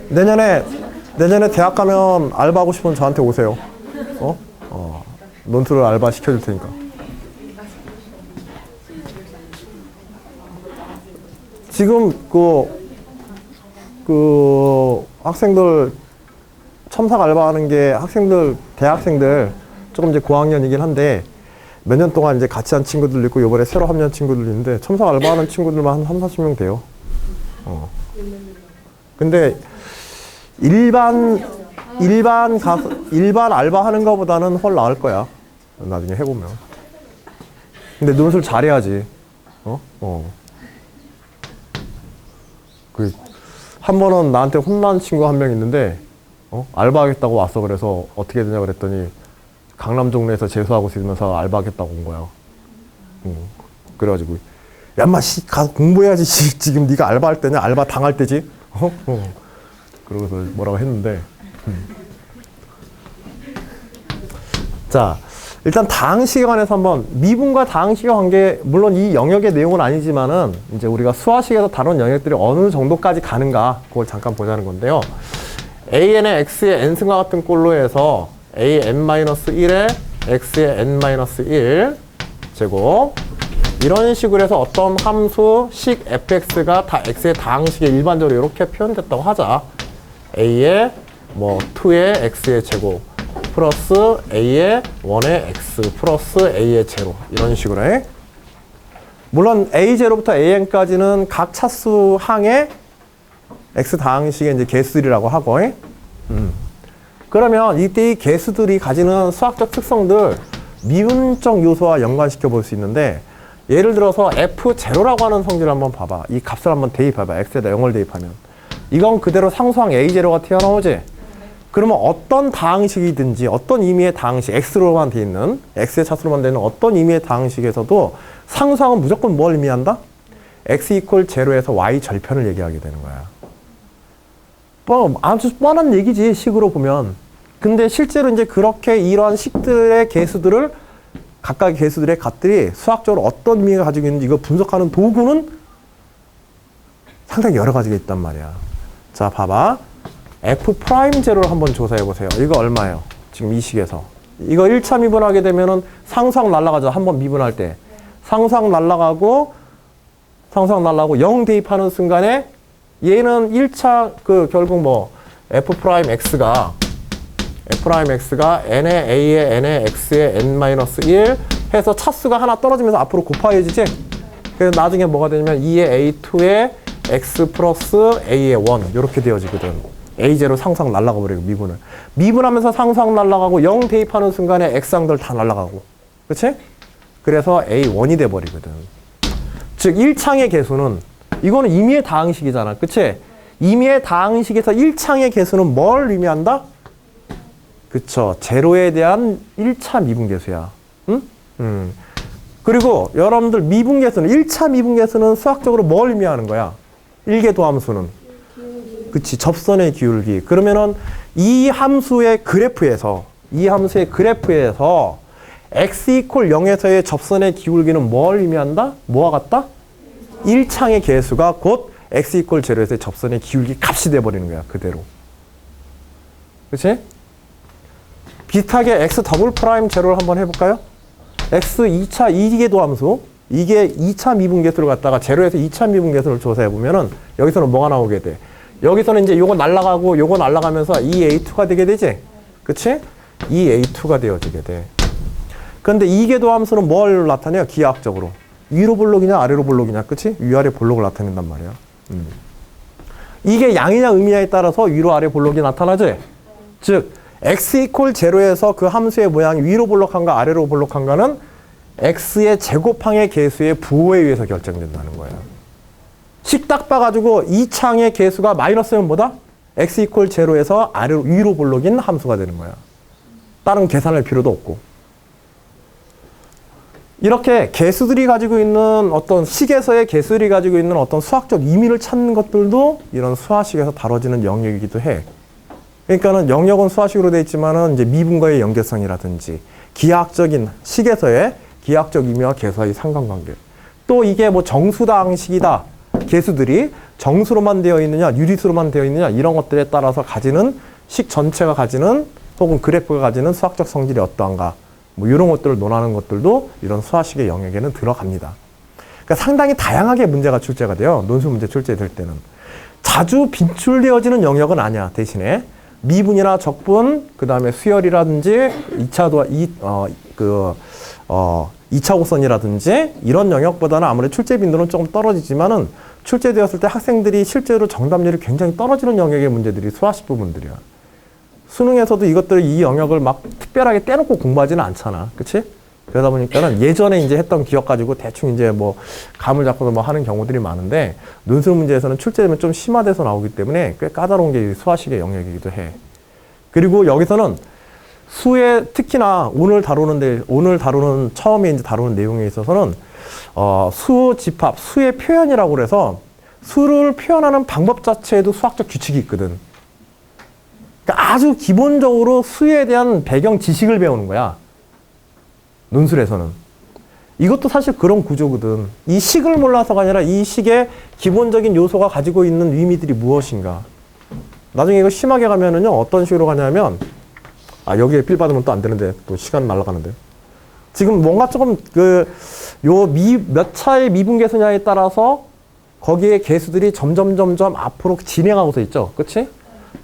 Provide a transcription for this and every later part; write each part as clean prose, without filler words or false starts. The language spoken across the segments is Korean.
내년에 대학 가면 알바하고 싶으면 저한테 오세요. 논술을 알바 시켜줄 테니까. 지금 학생들 첨삭 알바하는 게 대학생들 조금 이제 고학년이긴 한데 몇 년 동안 이제 같이 한 친구들 있고 요번에 새로 합류한 친구들 있는데 첨삭 알바하는 친구들만 한 30-40명 돼요. 근데 일반 알바하는 거보다는 훨 나을 거야. 나중에 해보면. 근데 논술 잘해야지. 한 번은 나한테 혼난 친구 한 명 있는데, 알바하겠다고 왔어. 그래서 어떻게 되냐 그랬더니, 강남 종로에서 재수하고 있으면서 알바하겠다고 온 거야. 그래가지고, 야, 인마, 가서 공부해야지. 지금 네가 알바할 때냐? 알바 당할 때지? 그러고서 뭐라고 했는데. 자, 일단 다항식에 관해서 한번, 미분과 다항식의 관계, 물론 이 영역의 내용은 아니지만은, 이제 우리가 수화식에서 다룬 영역들이 어느 정도까지 가는가, 그걸 잠깐 보자는 건데요. AN의 X의 N승과 같은 꼴로 해서, AN-1에 X의 N-1 제곱. 이런 식으로 해서 어떤 함수, 식 fx가 다 x의 다항식에 일반적으로 이렇게 표현됐다고 하자. a의 2의 x의 제곱. 플러스 a의 1의 x 플러스 a의 제로 이런 식으로 해. 물론 a0부터 an까지는 각 차수 항의 x 다항식의 이제 개수들이라고 하고. 그러면 이때 이 개수들이 가지는 수학적 특성들 미분적 요소와 연관시켜 볼 수 있는데 예를 들어서 f0라고 하는 성질을 한번 봐봐. 이 값을 한번 대입해봐. x에다 0을 대입하면 이건 그대로 상수항 a0가 튀어나오지. 그러면 어떤 다항식이든지 어떤 의미의 다항식, x로만 돼 있는, x의 차수로만 되는 어떤 의미의 다항식에서도 상수항은 무조건 뭘 의미한다? x 이퀄 제로에서 y 절편을 얘기하게 되는 거야. 아주 뻔한 얘기지, 식으로 보면. 근데 실제로 이제 그렇게 이러한 식들의 개수들을, 각각의 개수들의 값들이 수학적으로 어떤 의미가 가지고 있는지 이거 분석하는 도구는 상당히 여러 가지가 있단 말이야. 자, 봐봐. F'제로를 한번 조사해 보세요. 이거 얼마예요? 지금 이 식에서. 이거 1차 미분하게 되면은 상수항 날라가죠. 한번 미분할 때. 상수항 날라가고 0 대입하는 순간에 얘는 1차 결국 F'X가 n의 a의 n의 x의 n-1 해서 차수가 하나 떨어지면서 앞으로 곱하여지지? 그래서 나중에 뭐가 되냐면 2의 a2의 x 플러스 a의 1 이렇게 되어지거든. a0 상수항 날라가 버리고 미분하면서 상수항 날라가고 0 대입하는 순간에 x항들 다 날라가고. 그치? 그래서 a1이 돼버리거든. 즉 1창의 개수는 이거는 임의의 다항식이잖아. 그치? 임의의 다항식에서 1창의 개수는 뭘 의미한다? 그쵸. 제로에 대한 1차 미분계수야. 응? 그리고 여러분들 미분계수는, 1차 미분계수는 수학적으로 뭘 의미하는 거야? 일계도함수는. 그치. 접선의 기울기. 그러면은 이 함수의 그래프에서 x 이퀄 0에서의 접선의 기울기는 뭘 의미한다? 뭐와 같다? 1창의 개수가 곧 x 이퀄 제로에서의 접선의 기울기 값이 돼버리는 거야. 그대로. 그치? 비슷하게 x 더블 프라임 제로를 한번 해볼까요? x 2차 이계도 함수, 이게 2차 미분계수를 갖다가 제로에서 2차 미분계수를 조사해보면은 여기서는 뭐가 나오게 돼? 여기서는 이제 요거 날라가고 요거 날라가면서 2a2가 되게 되지? 그치? 2a2가 되어지게 돼. 근데 이계도 함수는 뭘 나타내요? 기하학적으로. 위로 볼록이냐 아래로 볼록이냐, 그치? 위아래 볼록을 나타낸단 말이야. 이게 양이냐 의미냐에 따라서 위로 아래 볼록이 나타나지? 즉 x 이퀄 제로에서 그 함수의 모양이 위로 볼록한가 아래로 볼록한가는 x의 제곱항의 개수의 부호에 의해서 결정된다는 거예요. 식 딱 봐가지고 이 창의 개수가 마이너스면 뭐다? x 이퀄 제로에서 위로 볼록인 함수가 되는 거야. 다른 계산할 필요도 없고. 이렇게 개수들이 가지고 있는 어떤 식에서의 개수들이 가지고 있는 어떤 수학적 의미를 찾는 것들도 이런 수화식에서 다뤄지는 영역이기도 해. 그러니까는 영역은 수화식으로 되어 있지만은 이제 미분과의 연계성이라든지 기하학적인 식에서의 기하학적 의미와 개수와의 상관관계. 또 이게 뭐 정수다항식이다. 개수들이 정수로만 되어 있느냐, 유리수로만 되어 있느냐 이런 것들에 따라서 가지는 식 전체가 가지는 혹은 그래프가 가지는 수학적 성질이 어떠한가 뭐 이런 것들을 논하는 것들도 이런 수화식의 영역에는 들어갑니다. 그러니까 상당히 다양하게 문제가 출제가 돼요. 논술 문제 출제될 때는. 자주 빈출되어지는 영역은 아니야. 대신에 미분이나 적분, 그 다음에 수열이라든지 2차 고선이라든지 이런 영역보다는 아무래도 출제 빈도는 조금 떨어지지만은 출제되었을 때 학생들이 실제로 정답률이 굉장히 떨어지는 영역의 문제들이 수화식 부분들이야. 수능에서도 이 영역을 막 특별하게 떼놓고 공부하지는 않잖아. 그치? 그러다 보니까는 예전에 이제 했던 기억 가지고 대충 이제 뭐 감을 잡고서 뭐 하는 경우들이 많은데 논술 문제에서는 출제되면 좀 심화돼서 나오기 때문에 꽤 까다로운 게 수화식의 영역이기도 해. 그리고 여기서는 수의 특히나 오늘 다루는 처음에 이제 다루는 내용에 있어서는 수 집합, 수의 표현이라고 그래서 수를 표현하는 방법 자체에도 수학적 규칙이 있거든. 그러니까 아주 기본적으로 수에 대한 배경 지식을 배우는 거야. 논술에서는. 이것도 사실 그런 구조거든. 이 식을 몰라서가 아니라 이 식의 기본적인 요소가 가지고 있는 의미들이 무엇인가. 나중에 이거 심하게 가면은요, 어떤 식으로 가냐면, 여기에 필 받으면 또 안 되는데, 또 시간 날아가는데. 지금 뭔가 조금 몇 차의 미분계수냐에 따라서 거기에 계수들이 점점 앞으로 진행하고서 있죠. 그치?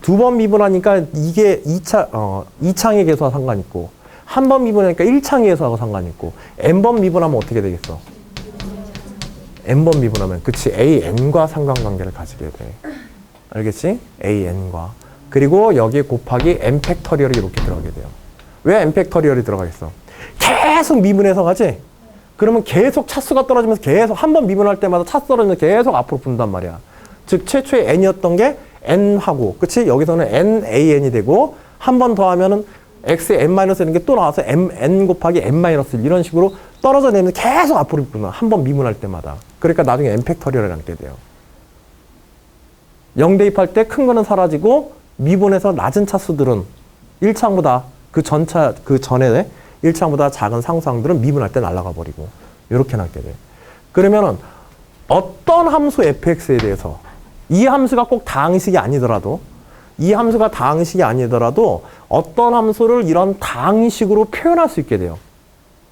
2번 미분하니까 이게 2창의 계수와 상관 있고, 한 번 미분하니까 1창의 계수하고 상관 있고, n번 미분하면 어떻게 되겠어? n번 미분하면, 그치? AN과 상관관계를 가지게 돼. 알겠지? AN과. 그리고 여기에 곱하기 n 팩터리얼이 이렇게 들어가게 돼요. 왜 n 팩터리얼이 들어가겠어? 계속 미분해서 가지? 그러면 계속 차수가 떨어지면서 계속 한 번 미분할 때마다 차수 떨어지면서 계속 앞으로 분단 말이야. 즉 최초의 n이었던 게 n하고, 그치? 여기서는 nan이 되고, 한 번 더 하면은 x의 n-1 이런 게 또 나와서 n 곱하기 n-1 이런 식으로 떨어져 내면서 계속 앞으로 분단. 한 번 미분할 때마다. 그러니까 나중에 n 팩터리얼을 남게 돼요. 0 대입할 때 큰 거는 사라지고, 미분에서 낮은 차수들은 1창보다 그 전에 1창보다 작은 상수항들은 미분할 때 날아가 버리고 이렇게 남게 돼. 그러면은 어떤 함수 fx에 대해서 이 함수가 꼭 다항식이 아니더라도 어떤 함수를 이런 다항식으로 표현할 수 있게 돼요.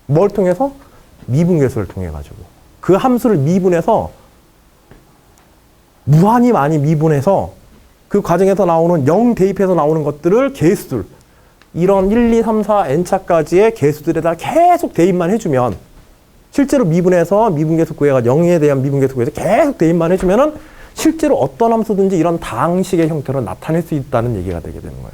뭘 통해서? 미분계수를 통해 가지고 그 함수를 미분해서 무한히 많이 미분해서 그 과정에서 나오는 0 대입해서 나오는 것들을 계수들, 이런 1, 2, 3, 4, n차까지의 계수들에다 계속 대입만 해주면, 실제로 미분해서 미분계수 구해가 0에 대한 미분계수 구해서 계속 대입만 해주면은 실제로 어떤 함수든지 이런 다항식의 형태로 나타낼 수 있다는 얘기가 되게 되는 거예요.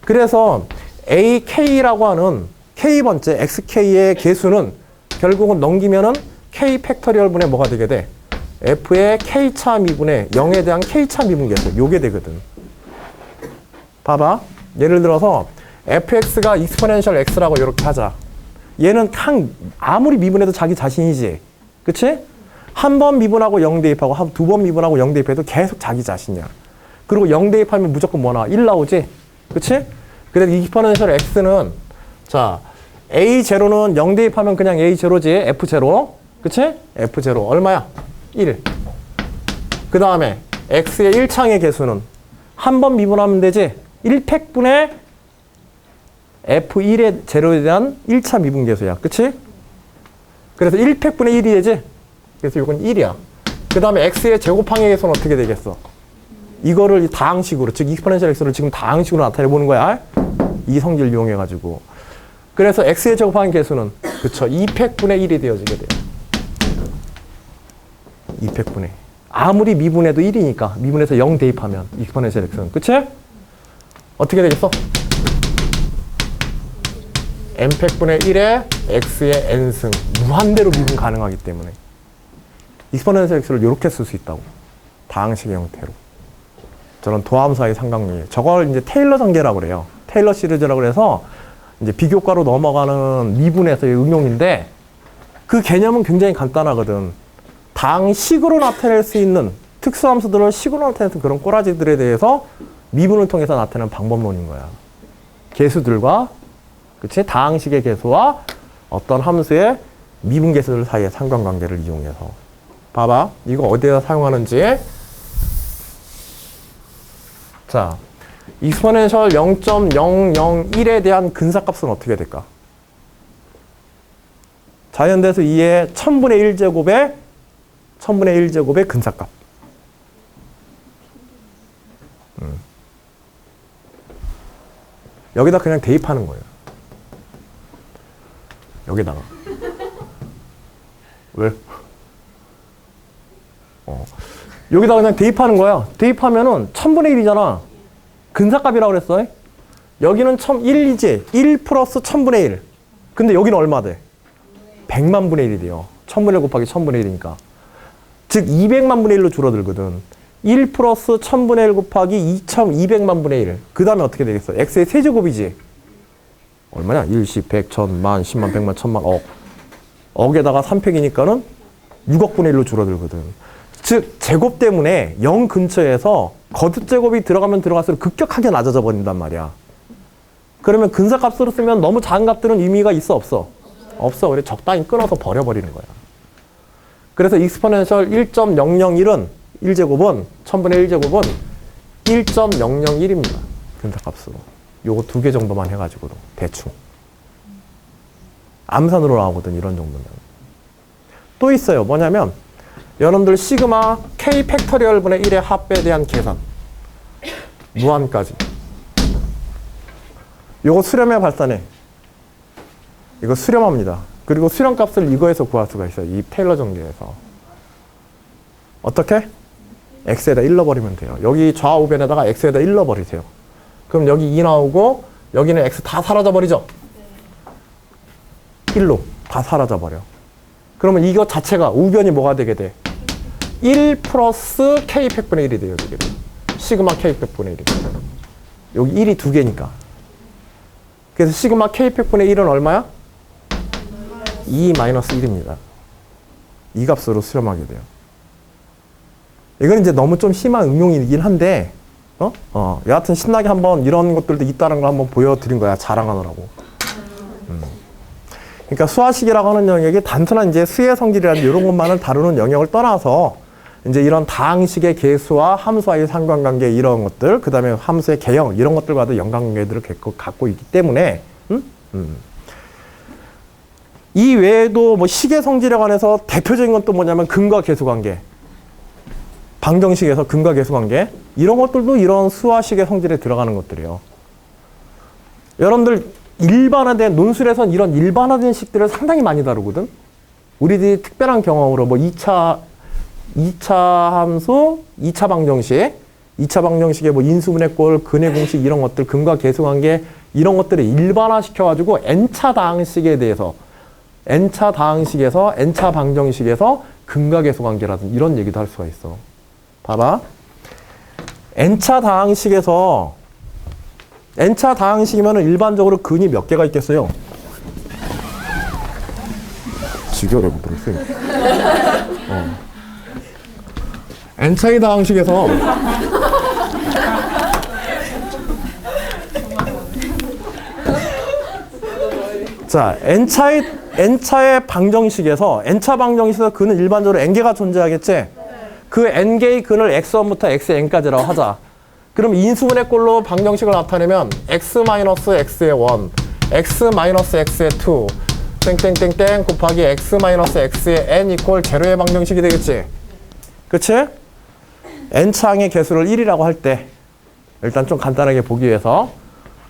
그래서 AK라고 하는 K번째 XK의 계수는 결국은 넘기면은 K 팩터리얼 분의 뭐가 되게 돼? F의 K차 미분의 0에 대한 K차 미분계수, 요게 되거든. 봐봐. 예를 들어서 fx가 익스포넨셜 x라고 이렇게 하자. 얘는 아무리 미분해도 자기 자신이지. 그치? 한 번 미분하고 0 대입하고 두 번 미분하고 0 대입해도 계속 자기 자신이야. 그리고 0 대입하면 무조건 뭐 나와? 1 나오지? 그치? 그래서 익스포넨셜 x는 자, a0는 0 대입하면 그냥 a0지. f0. 그치? f0 얼마야? 1. 그 다음에 x의 1창의 계수는 한 번 미분하면 되지? 1팩분의 f1의 제로에 대한 1차 미분계수야. 그치? 그래서 1팩분의 1이 되지? 그래서 이건 1이야. 그 다음에 x의 제곱항의 계수는 어떻게 되겠어? 이거를 다항식으로, 즉 익스포넨셜 x를 지금 다항식으로 나타내보는 거야. 이 성질을 이용해가지고. 그래서 x의 제곱항의 계수는 그쵸, 2팩분의 1이 되어지게 돼요. 2팩분의. 아무리 미분해도 1이니까 미분해서 0 대입하면 익스포넨셜 x는. 그치? 어떻게 되겠어? n팩분의 1에 x의 n승. 무한대로 미분 가능하기 때문에 익스포넨셜 x를 이렇게 쓸 수 있다고. 다항식의 형태로. 저는 도함수와의 삼각관계. 저걸 이제 테일러 전개라고 그래요. 테일러 시리즈라고 그래서 이제 비교과로 넘어가는 미분에서의 응용인데 그 개념은 굉장히 간단하거든. 다항식으로 나타낼 수 있는 특수함수들을 식으로 나타내는 그런 꼬라지들에 대해서 미분을 통해서 나타내는 방법론인 거야. 계수들과, 그치? 다항식의 계수와 어떤 함수의 미분계수들 사이의 상관관계를 이용해서. 봐봐. 이거 어디에다 사용하는지. 자, 익스포넨셜 0.001에 대한 근사값은 어떻게 될까? 자연대수 2의 1000분의 1제곱의 근사값. 여기다 그냥 대입하는 거예요. 여기다가. 왜? 여기다 그냥 대입하는 거야. 대입하면은 1000분의 1이잖아. 근사값이라고 그랬어. 여기는 1이지. 1 플러스 1000분의 1. 근데 여기는 얼마 돼? 100만 분의 1이 돼요. 1000분의 1 곱하기 1000분의 1이니까. 즉 200만 분의 1로 줄어들거든. 1 플러스 1000분의 1 곱하기 2200만 분의 1. 그 다음에 어떻게 되겠어? x의 세제곱이지. 얼마냐? 1, 10, 100, 1000, 만, 10만, 100만, 1000만, 억. 억에다가 3팩이니까는 6억 분의 1로 줄어들거든. 즉 제곱 때문에 0 근처에서 거듭 제곱이 들어가면 들어갈수록 급격하게 낮아져 버린단 말이야. 그러면 근사값으로 쓰면 너무 작은 값들은 의미가 있어 없어? 없어. 그래 적당히 끊어서 버려버리는 거야. 그래서 익스포넨셜 1.001은 1제곱은 1000분의 1제곱은 1.001입니다. 근사값으로. 요거 2개 정도만 해가지고도 대충. 암산으로 나오거든 이런 정도면. 또 있어요. 뭐냐면 여러분들 시그마 k 팩토리얼 분의 1의 합에 대한 계산. 무한까지. 요거 수렴해 발산해. 이거 수렴합니다. 그리고 수렴값을 이거에서 구할 수가 있어요. 이 테일러 정리에서. 어떻게? x에다 1 넣어버리면 돼요. 여기 좌우변에다가 x에다 1 넣어버리세요. 그럼 여기 2 나오고 여기는 x 다 사라져버리죠? 1로 다 사라져버려. 그러면 이거 자체가 우변이 뭐가 되게 돼? 1 플러스 k 팩분의 1이 돼요. 되게 돼. 시그마 k 팩분의 1이. 여기 1이 2개니까. 그래서 시그마 k 팩분의 1은 얼마야? 2-1입니다. 이 값으로 수렴하게 돼요. 이건 이제 너무 좀 심한 응용이긴 한데, 여하튼 신나게 한번 이런 것들도 있다는 걸 한번 보여드린 거야. 자랑하느라고. 그러니까 수화식이라고 하는 영역이 단순한 이제 수의 성질이라는 이런 것만을 다루는 영역을 떠나서 이제 이런 다항식의 계수와 함수와의 상관관계 이런 것들, 그 다음에 함수의 개형 이런 것들과도 연관관계들을 갖고 있기 때문에, 이 외에도 뭐 식의 성질에 관해서 대표적인 건 또 뭐냐면 근과 계수 관계. 방정식에서 근과 계수 관계. 이런 것들도 이런 수화식의 성질에 들어가는 것들이에요. 여러분들 일반화된, 논술에선 이런 일반화된 식들을 상당히 많이 다루거든? 우리들이 특별한 경험으로 뭐 2차 함수, 2차 방정식의 뭐 인수분해 꼴, 근의 공식 이런 것들, 근과 계수 관계 이런 것들을 일반화 시켜가지고 n차 다항식에 대해서 n차 다항식에서 n차 방정식에서 근과 계수 관계라든지 이런 얘기도 할 수가 있어. 봐봐. n차 다항식이면 일반적으로 근이 몇 개가 있겠어요? 지겨워 모르겠어요. n차의 다항식에서 자, n차의 방정식에서 n차 방정식에서 근은 일반적으로 n개가 존재하겠지? 그 n개의 근을 x1부터 xn까지라고 하자. 그럼 인수분해 꼴로 방정식을 나타내면 x-x의 1, x-x의 2, 땡땡땡땡 곱하기 x-x의 n 이퀄 제로의 방정식이 되겠지? 그치? n차항의 개수를 1이라고 할 때 일단 좀 간단하게 보기 위해서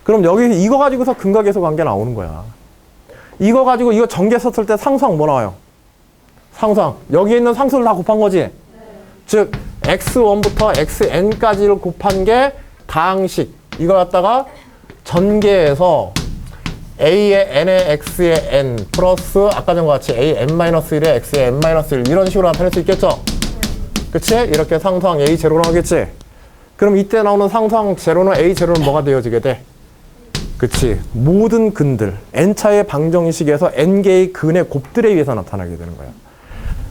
그럼 여기 이거 가지고서 근과 계수 관계 나오는 거야. 이거 가지고 이거 전개 썼을 때 상수항 뭐 나와요? 상수항. 여기 있는 상수를 다 곱한 거지? 즉 x1부터 xn까지를 곱한 게 다항식. 이걸 갖다가 전개해서 a의 n의 x의 n 플러스 아까 전과 같이 a(n-1의 x의 n-1) 이런 식으로 나타낼 수 있겠죠? 그치? 이렇게 상수항 a 제로 나오겠지? 그럼 이때 나오는 상수항 제로는 a 제로는 뭐가 되어지게 돼? 그치? 모든 근들 n차의 방정식에서 n개의 근의 곱들에 의해서 나타나게 되는 거야.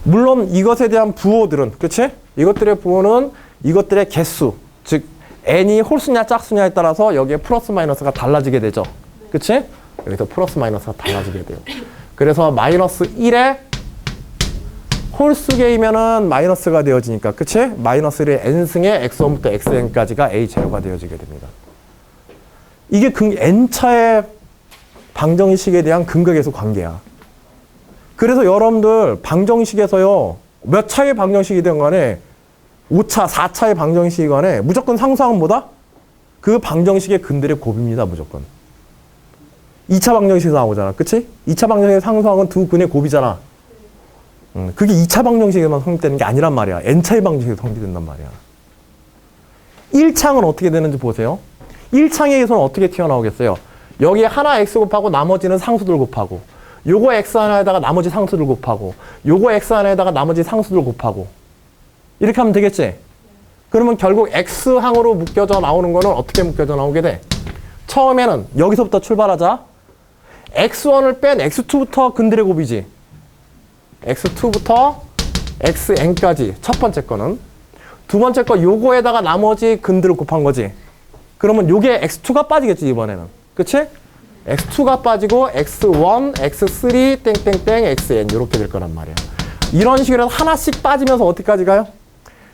물론 이것에 대한 부호들은 그치? 이것들의 부호는 이것들의 개수 즉 n이 홀수냐 짝수냐에 따라서 여기에 플러스 마이너스가 달라지게 되죠. 그치? 여기서 플러스 마이너스가 달라지게 돼요. 그래서 마이너스 1에 홀수계이면은 마이너스가 되어지니까, 그치? 마이너스 1의 n승의 x1부터 xn까지가 a 제로가 되어지게 됩니다. 이게 n차의 방정식에 대한 근거계수 관계야. 그래서 여러분들 방정식에서요, 몇 차의 방정식이든 간에 5차, 4차의 방정식이 간에 무조건 상수항은 뭐다? 그 방정식의 근들의 곱입니다. 무조건. 2차 방정식에서 나오잖아. 그치? 2차 방정식의 상수항은 두 근의 곱이잖아. 그게 2차 방정식에만 성립되는 게 아니란 말이야. n차의 방정식에서 성립된단 말이야. 1창은 어떻게 되는지 보세요. 1창에서는 어떻게 튀어나오겠어요? 여기에 하나 x 곱하고 나머지는 상수들 곱하고, 요거 x 하나에다가 나머지 상수들 곱하고, 요거 x 하나에다가 나머지 상수들 곱하고, 이렇게 하면 되겠지? 그러면 결국 x항으로 묶여져 나오는 거는 어떻게 묶여져 나오게 돼? 처음에는 여기서부터 출발하자. x1을 뺀 x2부터 근들의 곱이지. x2부터 xn까지 첫 번째 거는. 두 번째 거 요거에다가 나머지 근들을 곱한 거지. 그러면 요게 x2가 빠지겠지 이번에는. 그치? x2가 빠지고 x1, x3, 땡땡땡, xn 이렇게 될 거란 말이야. 이런 식으로 해서 하나씩 빠지면서 어디까지 가요?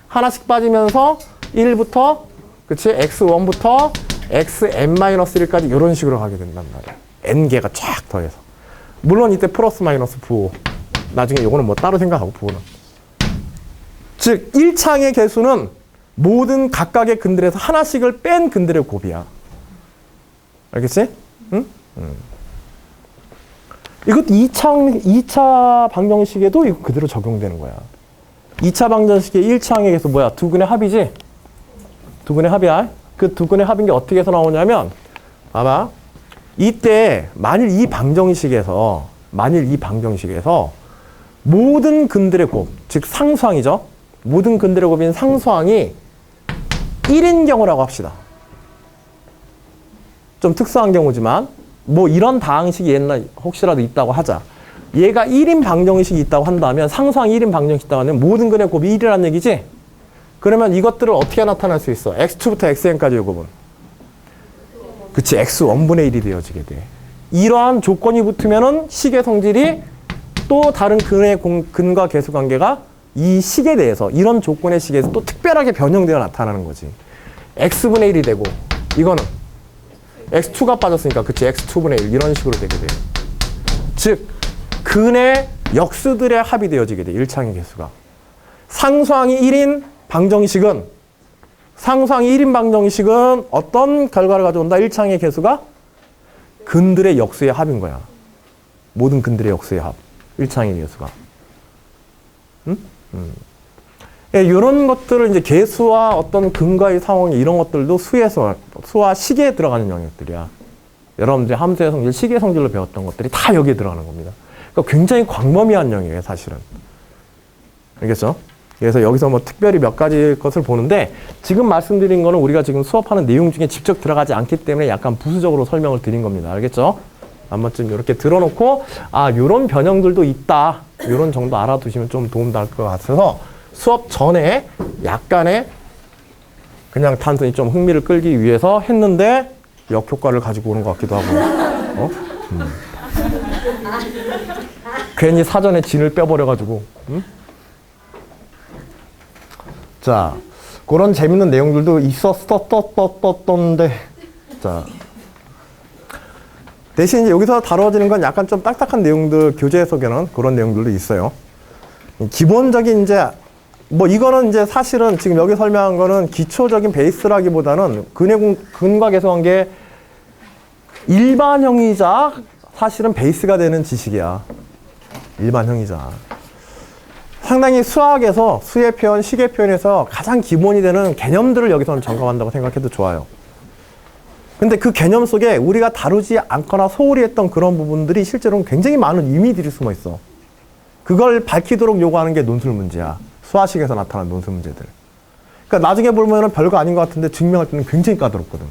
하나씩 빠지면서 1부터, 그치? x1부터 xn-1까지 이런 식으로 가게 된단 말이야. n개가 쫙 더해서. 물론 이때 플러스 마이너스 부호. 나중에 요거는 뭐 따로 생각하고 부호는. 즉 1창의 개수는 모든 각각의 근들에서 하나씩을 뺀 근들의 곱이야. 알겠지? 응? 이것도 2차 방정식에도 이거 그대로 적용되는 거야. 2차 방정식의 1창의 개수 뭐야? 두 근의 합이지? 두 근의 합이야. 그 두 근의 합인 게 어떻게 해서 나오냐면, 봐봐. 이때 만일 이 방정식에서 모든 근들의 곱, 즉 상수항이죠. 모든 근들의 곱인 상수항이 1인 경우라고 합시다. 좀 특수한 경우지만 뭐 이런 다항식이 옛날 혹시라도 있다고 하자. 얘가 1인 방정식이 있다고 한다면, 상수항 1인 방정식이 있다고 하면 모든 근의 곱이 1이라는 얘기지? 그러면 이것들을 어떻게 나타낼 수 있어? x2부터 xn까지 요 곱은. 그치, x1분의 1이 되어지게 돼. 이러한 조건이 붙으면은 식의 성질이 또 다른 근과 계수 관계가 이 식에 대해서, 이런 조건의 식에서 또 특별하게 변형되어 나타나는 거지. x분의 1이 되고, 이거는 x2가 빠졌으니까, 그치, x2분의 1 이런 식으로 되게 돼. 즉 근의 역수들의 합이 되어지게 돼. 1창의 개수가. 상수항이 1인 방정식은 어떤 결과를 가져온다? 1창의 개수가 근들의 역수의 합인 거야. 모든 근들의 역수의 합. 1창의 개수가. 예, 이런 것들을 이제 개수와 어떤 근과의 상황 이런 것들도 수와 식에 들어가는 영역들이야. 여러분들이 함수의 성질, 식의 성질로 배웠던 것들이 다 여기에 들어가는 겁니다. 그러니까 굉장히 광범위한 영역이에요, 사실은. 알겠죠? 그래서 여기서 뭐 특별히 몇 가지 것을 보는데, 지금 말씀드린 거는 우리가 지금 수업하는 내용 중에 직접 들어가지 않기 때문에 약간 부수적으로 설명을 드린 겁니다. 알겠죠? 한번쯤 이렇게 들어놓고, 아, 요런 변형들도 있다. 요런 정도 알아두시면 좀 도움될 것 같아서 수업 전에 약간의 그냥 단순히 좀 흥미를 끌기 위해서 했는데 역효과를 가지고 오는 것 같기도 하고. 괜히 사전에 진을 빼버려가지고. 자, 그런 재밌는 내용들도 있었던데. 자, 대신 이제 여기서 다뤄지는 건 약간 좀 딱딱한 내용들, 교재 해석에는 그런 내용들도 있어요. 기본적인 이제, 뭐 이거는 이제 사실은 지금 여기 설명한 거는 기초적인 베이스라기보다는 근과 계수 관계 일반형이자 사실은 베이스가 되는 지식이야. 일반형이자. 상당히 수학에서 수의 표현, 식의 표현에서 가장 기본이 되는 개념들을 여기서는 점검한다고 생각해도 좋아요. 근데 그 개념 속에 우리가 다루지 않거나 소홀히 했던 그런 부분들이 실제로는 굉장히 많은 의미들이 숨어 있어. 그걸 밝히도록 요구하는 게 논술 문제야. 수화식에서 나타나는 논술 문제들. 그러니까 나중에 보면은 별거 아닌 것 같은데 증명할 때는 굉장히 까다롭거든.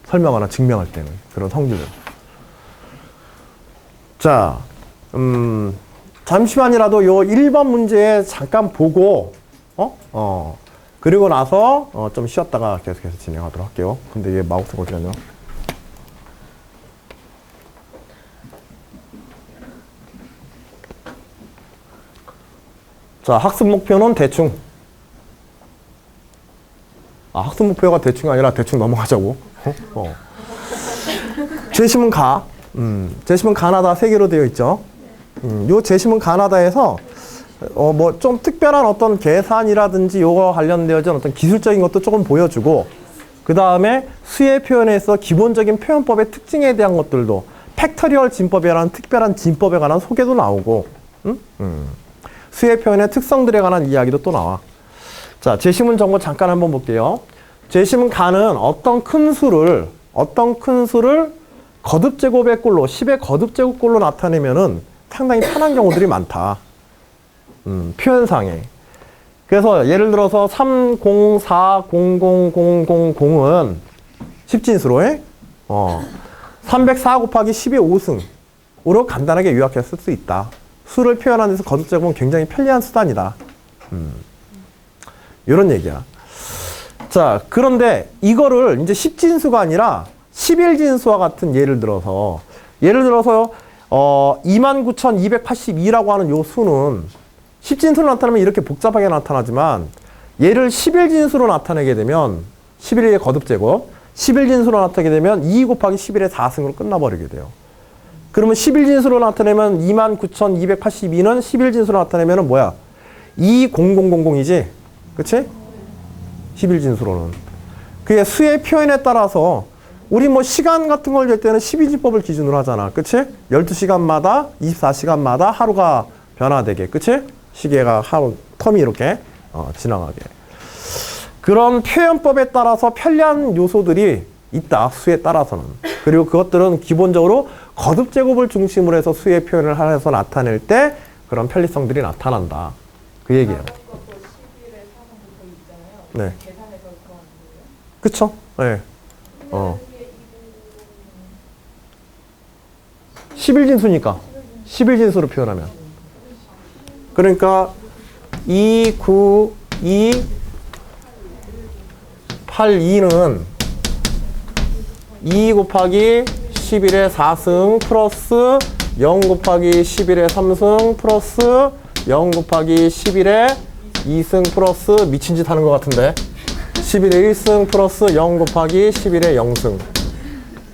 설명하나 증명할 때는. 그런 성질들. 자, 잠시만이라도 요 1번 문제 잠깐 보고, 그리고 나서 좀 쉬었다가 계속해서 진행하도록 할게요. 근데 얘 마우스가 어디 갔냐? 자, 학습 목표는 대충. 학습 목표가 대충이 아니라 대충 넘어가자고. 재심은 가. 재심은 가나다 3개로 되어 있죠. 요 재심은 가나다에서 뭐 좀 특별한 어떤 계산이라든지 요거 관련되어진 어떤 기술적인 것도 조금 보여주고, 그 다음에 수의 표현에서 기본적인 표현법의 특징에 대한 것들도, 팩터리얼 진법이라는 특별한 진법에 관한 소개도 나오고, 수의 표현의 특성들에 관한 이야기도 또 나와. 자, 재심은 정보 잠깐 한번 볼게요. 재심은 가는 어떤 큰 수를 거듭제곱의 꼴로, 10의 거듭제곱꼴로 나타내면은 상당히 편한 경우들이 많다. 표현상에. 그래서 예를 들어서 30400000은 10진수로 304 곱하기 10의 5승으로 간단하게 요약해서 쓸 수 있다. 수를 표현하는 데서 거듭제곱은 굉장히 편리한 수단이다. 이런 얘기야. 자, 그런데 이거를 이제 10진수가 아니라 11진수와 같은 예를 들어서 29,282라고 하는 요 수는 10진수로 나타나면 이렇게 복잡하게 나타나지만, 얘를 11진수로 나타내게 되면 11의 거듭제곱, 11진수로 나타내게 되면 2 곱하기 11의 4승으로 끝나버리게 돼요. 그러면 11진수로 나타내면 29,282는 11진수로 나타내면 뭐야? 20000이지? 그치? 11진수로는. 그게 수의 표현에 따라서 우리 뭐 시간 같은 걸 잴 때는 12진법을 기준으로 하잖아. 그치? 12시간마다, 24시간마다 하루가 변화되게. 그치? 시계가 하루, 텀이 이렇게 지나가게. 그런 표현법에 따라서 편리한 요소들이 있다. 수에 따라서는. 그리고 그것들은 기본적으로 거듭제곱을 중심으로 해서 수의 표현을 해서 나타낼 때 그런 편리성들이 나타난다. 그 얘기예요. 네. 그쵸? 네. 11진수니까 11진수로 표현하면, 그러니까 29282는 2 곱하기 11의 4승 플러스 0 곱하기 11의 3승 플러스 0 곱하기 11의 2승 플러스 미친 짓 하는 것 같은데 11의 1승 플러스 0 곱하기 11의 0승.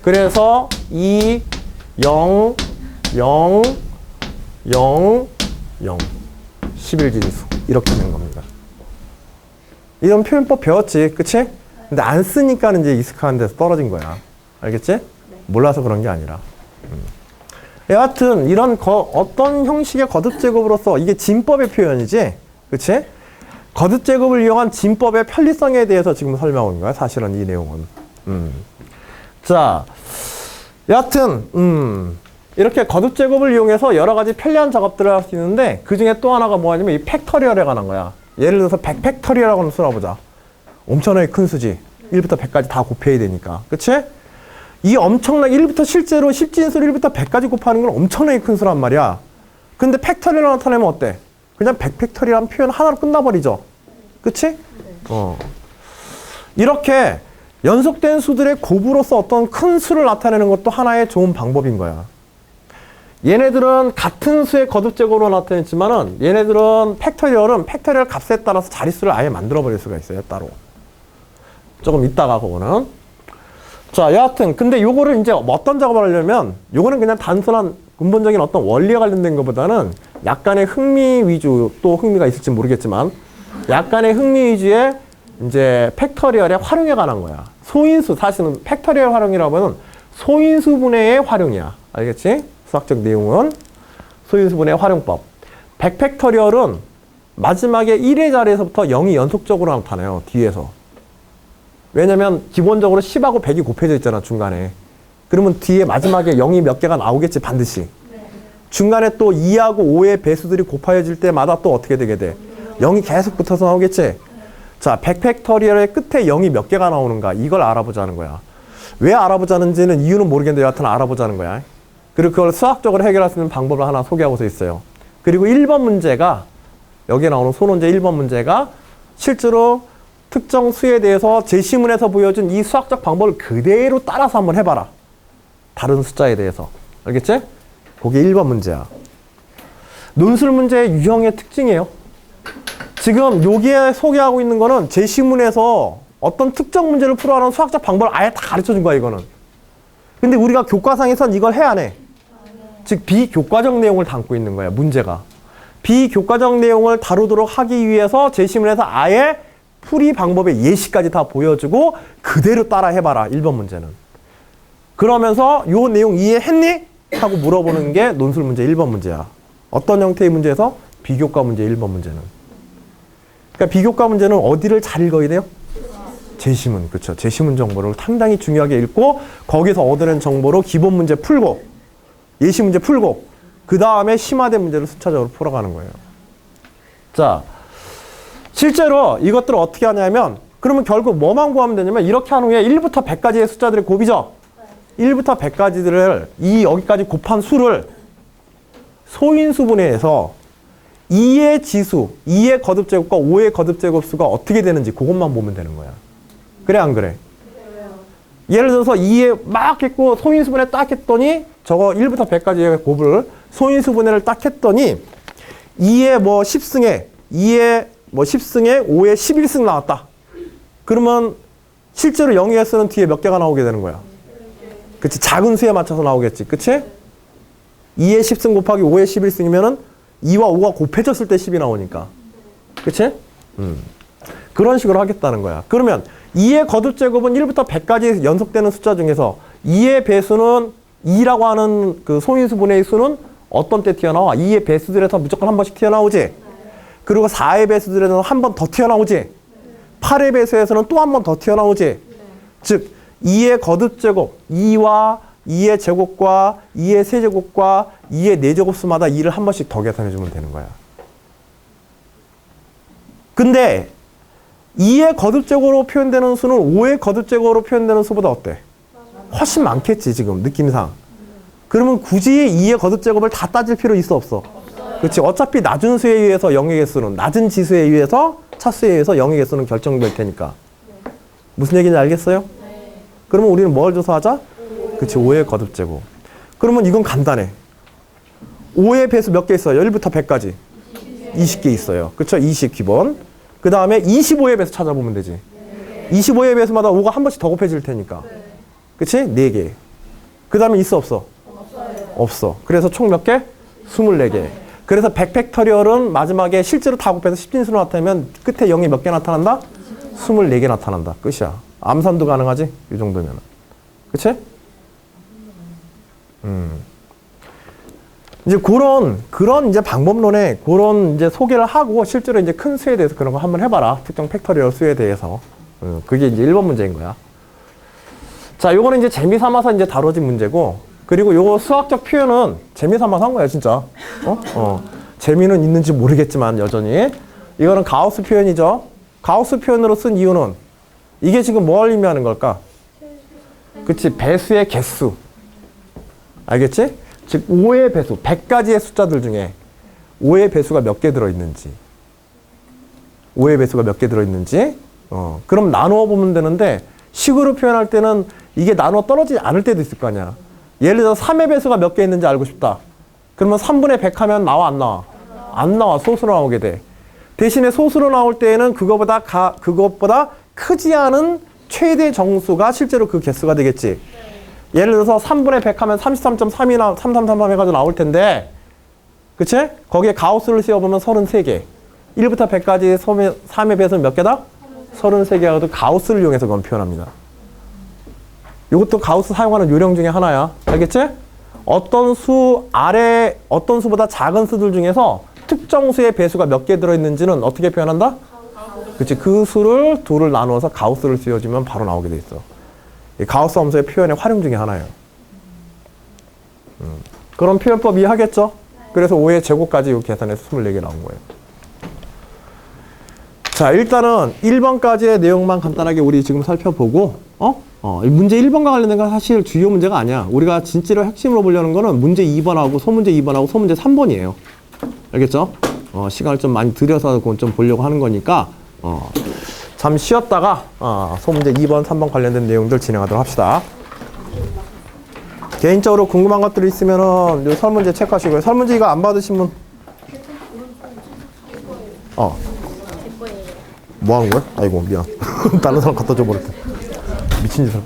그래서 2 0, 0, 0, 0. 11진수. 이렇게 되는 겁니다. 이런 표현법 배웠지, 그치? 근데 안 쓰니까 이제 익숙한 데서 떨어진 거야. 알겠지? 네. 몰라서 그런 게 아니라. 여하튼, 이런 어떤 형식의 거듭제곱으로서 이게 진법의 표현이지? 그치? 거듭제곱을 이용한 진법의 편리성에 대해서 지금 설명한 거야, 사실은 이 내용은. 자. 여하튼 이렇게 거듭제곱을 이용해서 여러 가지 편리한 작업들을 할 수 있는데, 그 중에 또 하나가 뭐냐면 이 팩터리얼에 관한 거야. 예를 들어서 100팩터리얼이라고 하는 수나 보자. 엄청나게 큰 수지. 1부터 100까지 다 곱해야 되니까. 그치? 이 엄청나게 1부터 실제로 10진수를 1부터 100까지 곱하는 건 엄청나게 큰 수란 말이야. 근데 팩터리얼을 나타내면 어때? 그냥 100팩터리얼이라는 표현 하나로 끝나버리죠. 그치? 이렇게 연속된 수들의 곱으로서 어떤 큰 수를 나타내는 것도 하나의 좋은 방법인 거야. 얘네들은 같은 수의 거듭제곱으로 나타냈지만은 얘네들은 팩터리얼 값에 따라서 자릿수를 아예 만들어 버릴 수가 있어요, 따로. 조금 이따가 그거는. 자, 여하튼 근데 요거를 이제 어떤 작업을 하려면 요거는 그냥 단순한 근본적인 어떤 원리에 관련된 것보다는 약간의 흥미 위주, 또 흥미가 있을지 모르겠지만 약간의 흥미 위주의 이제 팩터리얼의 활용에 관한 거야. 소인수, 사실은 팩터리얼 활용이라고 하면 소인수분해의 활용이야. 알겠지? 수학적 내용은 소인수분해 활용법. 100팩터리얼은 마지막에 1의 자리에서부터 0이 연속적으로 나타나요. 뒤에서. 왜냐면 기본적으로 10하고 100이 곱해져 있잖아, 중간에. 그러면 뒤에 마지막에 0이 몇 개가 나오겠지, 반드시. 중간에 또 2하고 5의 배수들이 곱해질 때마다 또 어떻게 되게 돼? 0이 계속 붙어서 나오겠지? 자, 100팩터리얼의 끝에 0이 몇 개가 나오는가? 이걸 알아보자는 거야. 왜 알아보자는지는 이유는 모르겠는데 여하튼 알아보자는 거야. 그리고 그걸 수학적으로 해결할 수 있는 방법을 하나 소개하고서 있어요. 그리고 1번 문제가, 여기에 나오는 소논제 1번 문제가 실제로 특정 수에 대해서 제시문에서 보여준 이 수학적 방법을 그대로 따라서 한번 해봐라. 다른 숫자에 대해서. 알겠지? 그게 1번 문제야. 논술 문제의 유형의 특징이에요. 지금 여기에 소개하고 있는 거는 제시문에서 어떤 특정 문제를 풀어가는 수학적 방법을 아예 다 가르쳐 준 거야, 이거는. 근데 우리가 교과상에선 이걸 해, 안 해? 즉, 비교과적 내용을 담고 있는 거야, 문제가. 비교과적 내용을 다루도록 하기 위해서 제시문에서 아예 풀이 방법의 예시까지 다 보여주고 그대로 따라 해봐라, 1번 문제는. 그러면서 요 내용 이해했니? 하고 물어보는 게 논술 문제 1번 문제야. 어떤 형태의 문제에서? 비교과 문제 1번 문제는. 그러니까 비교과 문제는 어디를 잘 읽어야 돼요? 제시문, 그렇죠. 제시문 정보를 상당히 중요하게 읽고 거기서 얻어낸 정보로 기본 문제 풀고 예시 문제 풀고 그 다음에 심화된 문제를 순차적으로 풀어가는 거예요. 자, 실제로 이것들을 어떻게 하냐면 그러면 결국 뭐만 구하면 되냐면 이렇게 한 후에 1부터 100까지의 숫자들의 곱이죠. 1부터 100까지들을 여기까지 곱한 수를 소인수분해해서 2의 지수, 2의 거듭제곱과 5의 거듭제곱수가 어떻게 되는지 그것만 보면 되는 거야. 그래 안 그래? 예를 들어서 2에 막 했고 소인수분해 딱 했더니 저거 1부터 100까지의 곱을 소인수분해를 딱 했더니 2의 뭐 10승에 2의 뭐 10승에 5의 11승 나왔다. 그러면 실제로 영의의 수는 뒤에 몇 개가 나오게 되는 거야. 그치? 작은 수에 맞춰서 나오겠지. 그치? 2의 10승 곱하기 5의 11승이면은 2와 5가 곱해졌을 때 10이 나오니까. 그치? 그런 식으로 하겠다는 거야. 그러면 2의 거듭제곱은 1부터 100까지 연속되는 숫자 중에서 2의 배수는 2라고 하는 그 소인수분해의 수는 어떤 때 튀어나와? 2의 배수들에서 무조건 한 번씩 튀어나오지? 그리고 4의 배수들에서는 한 번 더 튀어나오지? 8의 배수에서는 또 한 번 더 튀어나오지? 즉 2의 거듭제곱, 2와 2의 제곱과 2의 세제곱과 2의 4제곱수마다 2를 한 번씩 더 계산해주면 되는 거야. 근데 2의 거듭제곱으로 표현되는 수는 5의 거듭제곱으로 표현되는 수보다 어때? 훨씬 많겠지, 지금 느낌상. 그러면 굳이 2의 거듭제곱을 다 따질 필요 있어, 없어? 그렇지. 어차피 낮은 수에 의해서 영의 개수는, 낮은 지수에 의해서, 차수에 의해서 영의 개수는 결정될 테니까. 무슨 얘기인지 알겠어요? 그러면 우리는 뭘 조사하자? 그치, 5의 거듭제곱. 그러면 이건 간단해. 5의 배수 몇 개 있어요? 1부터 100까지. 20개 있어요. 그쵸? 20 기본. 그 다음에 25의 배수 찾아보면 되지. 25의 배수마다 5가 한 번씩 더 곱해질 테니까. 그치? 4개. 그 다음에 있어, 없어? 없어. 그래서 총 몇 개? 24개. 그래서 100팩터리얼은 마지막에 실제로 다 곱해서 10진수로 나타내면 끝에 0이 몇 개 나타난다? 24개 나타난다. 끝이야. 암산도 가능하지? 이 정도면. 그치? 이제 그런 이제 방법론에 그런 이제 소개를 하고 실제로 이제 큰 수에 대해서 그런 거 한번 해봐라. 특정 팩터리얼 수에 대해서. 그게 이제 1번 문제인 거야. 자, 요거는 이제 재미삼아서 이제 다뤄진 문제고, 그리고 요거 수학적 표현은 재미삼아서 한 거야, 진짜. 재미는 있는지 모르겠지만 여전히. 이거는 가우스 표현이죠. 가우스 표현으로 쓴 이유는 이게 지금 뭘 의미하는 걸까? 그치, 배수의 개수. 알겠지? 즉 5의 배수, 100가지의 숫자들 중에 5의 배수가 몇 개 들어있는지. 5의 배수가 몇 개 들어있는지. 그럼 나누어 보면 되는데 식으로 표현할 때는 이게 나누어 떨어지지 않을 때도 있을 거 아니야. 예를 들어서 3의 배수가 몇 개 있는지 알고 싶다. 그러면 3분의 100 하면 나와, 안 나와? 안 나와. 소수로 나오게 돼. 대신에 소수로 나올 때에는 그것보다 크지 않은 최대 정수가 실제로 그 개수가 되겠지. 예를 들어서 3분의 100 하면 33.3이나 3333 해가지고 나올 텐데, 그치? 거기에 가우스를 씌워보면 33개. 1부터 100까지 3의 배수는 몇 개다? 33개 하고도 가우스를 이용해서 그건 표현합니다. 이것도 가우스 사용하는 요령 중에 하나야. 알겠지? 어떤 수보다 작은 수들 중에서 특정 수의 배수가 몇 개 들어있는지는 어떻게 표현한다? 그치? 그 수를 둘을 나누어서 가우스를 씌워주면 바로 나오게 돼 있어. 이 가우스 함수의 표현의 활용 중에 하나예요. 그런 표현법 이해하겠죠? 그래서 5의 제곱까지 이 계산해서 24개 나온 거예요. 자, 일단은 1번까지의 내용만 간단하게 우리 지금 살펴보고, 문제 1번과 관련된 건 사실 주요 문제가 아니야. 우리가 진짜로 핵심으로 보려는 거는 문제 2번하고 소문제 2번하고 소문제 3번이에요. 알겠죠? 시간을 좀 많이 들여서 그건 좀 보려고 하는 거니까, 잠 쉬었다가 소문제 2번, 3번 관련된 내용들 진행하도록 합시다. 개인적으로 궁금한 것들이 있으면은 요 설문제 체크하시고요. 설문제 이거 안 받으신 분? 뭐 하는 거야? 아이고 미안. 다른 사람 갖다 줘버렸다. 미친 짓을.